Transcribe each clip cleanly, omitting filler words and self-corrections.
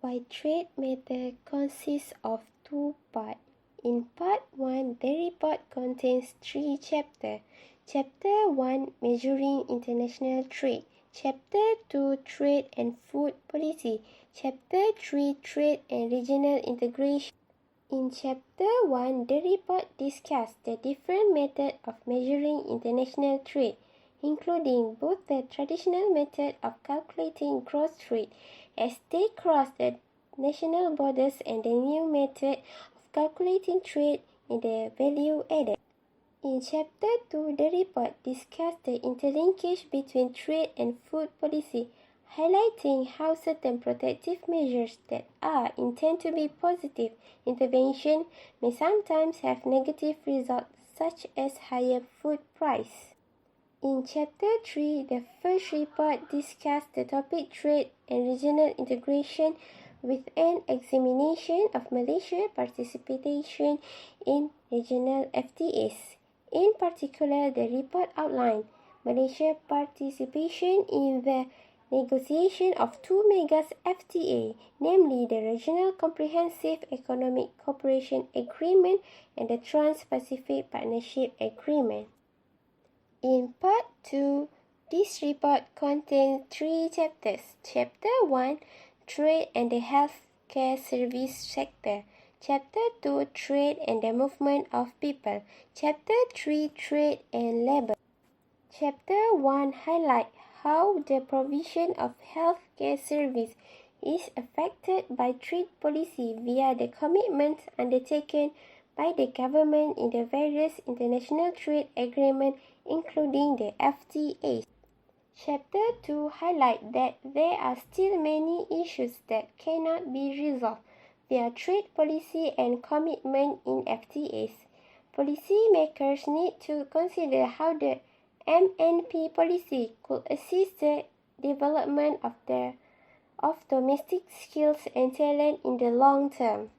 Why trade matter consists of two parts. In part 1, the report contains 3 chapters. Chapter 1, Measuring International Trade. Chapter 2, Trade and Food Policy. Chapter 3, Trade and Regional Integration. In Chapter 1, the report discussed the different methods of measuring international trade, including both the traditional method of calculating gross trade as they cross the national borders and the new method of calculating trade in the value added. In Chapter 2, the report discussed the interlinkage between trade and food policy, highlighting how certain protective measures that are intended to be positive intervention may sometimes have negative results, such as higher food price. In Chapter 3, the first report discussed the topic trade and regional integration with an examination of Malaysia's participation in regional FTAs. In particular, the report outlined Malaysia's participation in the negotiation of two mega FTA, namely the Regional Comprehensive Economic Cooperation Agreement and the Trans-Pacific Partnership Agreement. In Part 2, this report contains 3 chapters. Chapter 1, Trade and the Healthcare Service Sector. Chapter 2, Trade and the Movement of People. Chapter 3, Trade and Labour. Chapter 1 highlights how the provision of healthcare service is affected by trade policy via the commitments undertaken by the government in the various international trade agreements, including the FTAs. Chapter 2 highlights that there are still many issues that cannot be resolved via trade policy and commitment in FTAs. Policymakers need to consider how the MNP policy could assist the development of domestic skills and talent in the long term.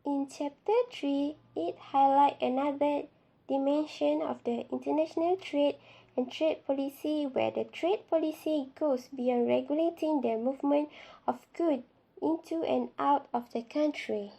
In Chapter 3, it highlights another dimension of the international trade and trade policy, where the trade policy goes beyond regulating the movement of goods into and out of the country.